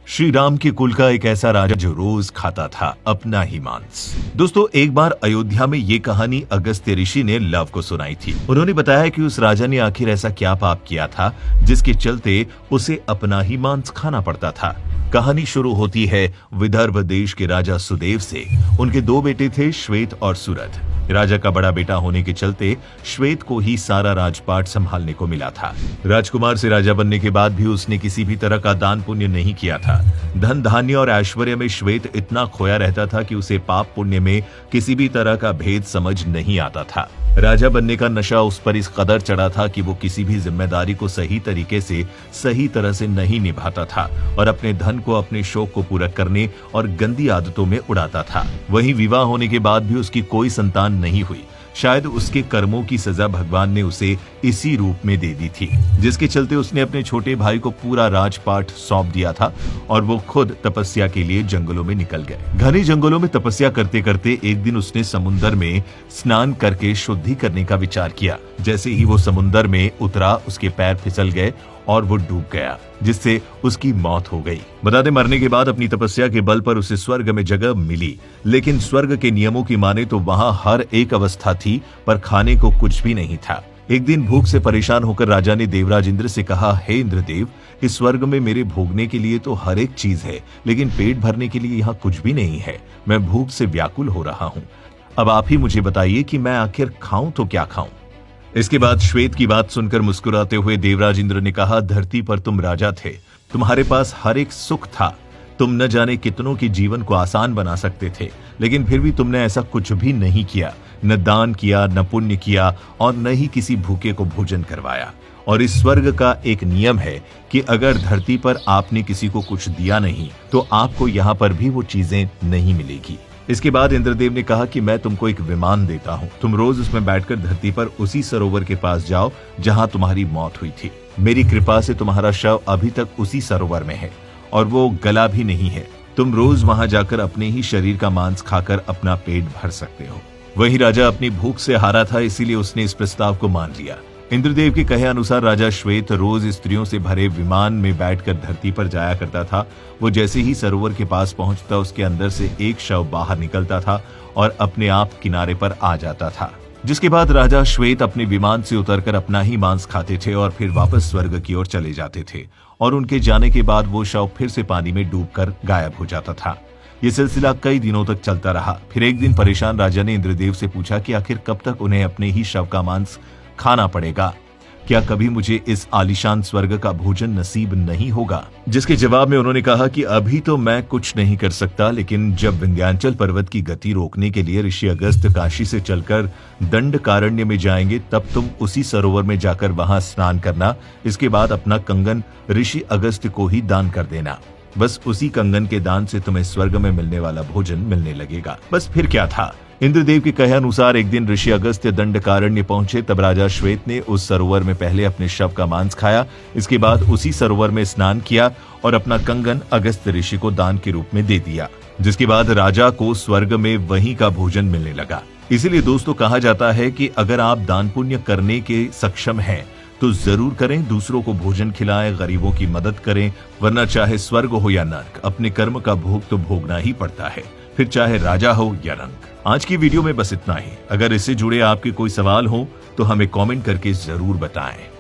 श्री राम के कुल का एक ऐसा राजा जो रोज खाता था अपना ही मांस। दोस्तों, एक बार अयोध्या में ये कहानी अगस्त्य ऋषि ने लव को सुनाई थी। उन्होंने बताया कि उस राजा ने आखिर ऐसा क्या पाप किया था जिसके चलते उसे अपना ही मांस खाना पड़ता था। कहानी शुरू होती है विदर्भ देश के राजा सुदेव से। उनके दो बेटे थे, श्वेत और सूरथ। राजा का बड़ा बेटा होने के चलते श्वेत को ही सारा राजपाट संभालने को मिला था। राजकुमार से राजा बनने के बाद भी उसने किसी भी तरह का दान पुण्य नहीं किया था। धन धान्य और ऐश्वर्य में श्वेत इतना खोया रहता था कि उसे पाप पुण्य में किसी भी तरह का भेद समझ नहीं आता था। राजा बनने का नशा उस पर इस कदर चढ़ा था कि वो किसी भी जिम्मेदारी को सही तरीके से सही तरह से नहीं निभाता था और अपने धन को अपने शौक को पूरा करने और गंदी आदतों में उड़ाता था। वहीं विवाह होने के बाद भी उसकी कोई संतान नहीं हुई। शायद उसके कर्मों की सजा भगवान ने उसे इसी रूप में दे दी थी, जिसके चलते उसने अपने छोटे भाई को पूरा राजपाट सौंप दिया था और वो खुद तपस्या के लिए जंगलों में निकल गए। घने जंगलों में तपस्या करते करते एक दिन उसने समुद्र में स्नान करके शुद्धि करने का विचार किया। जैसे ही वो समुद्र में उतरा, उसके पैर फिसल गए और वो डूब गया, जिससे उसकी मौत हो गई। बता दें, मरने के बाद अपनी तपस्या के बल पर उसे स्वर्ग में जगह मिली, लेकिन स्वर्ग के नियमों की माने तो वहां हर एक अवस्था थी, पर खाने को कुछ भी नहीं था। एक दिन भूख से परेशान होकर राजा ने देवराज इंद्र से कहा, हे इंद्रदेव, इस स्वर्ग में मेरे भोगने के लिए तो हर एक चीज है, लेकिन पेट भरने के लिए यहाँ कुछ भी नहीं है। मैं भूख से व्याकुल हो रहा हूँ। अब आप ही मुझे बताइए कि मैं आखिर खाऊं तो क्या खाऊं। इसके बाद श्वेत की बात सुनकर मुस्कुराते हुए देवराज इंद्र ने कहा, धरती पर तुम राजा थे, तुम्हारे पास हर एक सुख था, तुम न जाने कितनों के जीवन को आसान बना सकते थे, लेकिन फिर भी तुमने ऐसा कुछ भी नहीं किया। न दान किया, न पुण्य किया और न ही किसी भूखे को भोजन करवाया। और इस स्वर्ग का एक नियम है कि अगर धरती पर आपने किसी को कुछ दिया नहीं तो आपको यहाँ पर भी वो चीजें नहीं मिलेगी। इसके बाद इंद्रदेव ने कहा कि मैं तुमको एक विमान देता हूँ, तुम रोज उसमें बैठकर धरती पर उसी सरोवर के पास जाओ जहाँ तुम्हारी मौत हुई थी। मेरी कृपा से तुम्हारा शव अभी तक उसी सरोवर में है और वो गला भी नहीं है। तुम रोज वहां जाकर अपने ही शरीर का मांस खाकर अपना पेट भर सकते हो। वही राजा अपनी भूख से हारा था, इसीलिए उसने इस प्रस्ताव को मान लिया। इंद्रदेव के कहे अनुसार राजा श्वेत रोज स्त्रियों से भरे विमान में बैठकर धरती पर जाया करता था। वो जैसे ही सरोवर के पास पहुंचता, उसके अंदर से एक शव बाहर निकलता था और अपने आप किनारे पर आ जाता था। जिसके बाद राजा श्वेत अपने विमान से उतरकर अपना ही मांस खाते थे और फिर वापस स्वर्ग की ओर चले जाते थे। और उनके जाने के बाद वो शव फिर से पानी में डूबकर गायब हो जाता था। ये सिलसिला कई दिनों तक चलता रहा। फिर एक दिन परेशान राजा ने इंद्रदेव से पूछा कि आखिर कब तक उन्हें अपने ही शव का मांस खाना पड़ेगा? क्या कभी मुझे इस आलीशान स्वर्ग का भोजन नसीब नहीं होगा? जिसके जवाब में उन्होंने कहा कि अभी तो मैं कुछ नहीं कर सकता, लेकिन जब विंध्याचल पर्वत की गति रोकने के लिए ऋषि अगस्त काशी से चलकर दंडकारण्य में जाएंगे, तब तुम उसी सरोवर में जाकर वहां स्नान करना। इसके बाद अपना कंगन ऋषि अगस्त को ही दान कर देना। बस उसी कंगन के दान से तुम्हें स्वर्ग में मिलने वाला भोजन मिलने लगेगा। बस फिर क्या था। इंद्रदेव के कहे अनुसार एक दिन ऋषि अगस्त्य दंडकारण्य पहुंचे। तब राजा श्वेत ने उस सरोवर में पहले अपने शव का मांस खाया। इसके बाद उसी सरोवर में स्नान किया और अपना कंगन अगस्त्य ऋषि को दान के रूप में दे दिया। जिसके बाद राजा को स्वर्ग में वहीं का भोजन मिलने लगा। इसीलिए दोस्तों, कहा जाता है कि अगर आप दान पुण्य करने के सक्षम हैं तो जरूर करें, दूसरों को भोजन खिलाएं, गरीबों की मदद करें, वरना चाहे स्वर्ग हो या नर्क, अपने कर्म का भोग तो भोगना ही पड़ता है, फिर चाहे राजा हो या रंक। आज की वीडियो में बस इतना ही। अगर इससे जुड़े आपके कोई सवाल हो तो हमें कमेंट करके जरूर बताएं।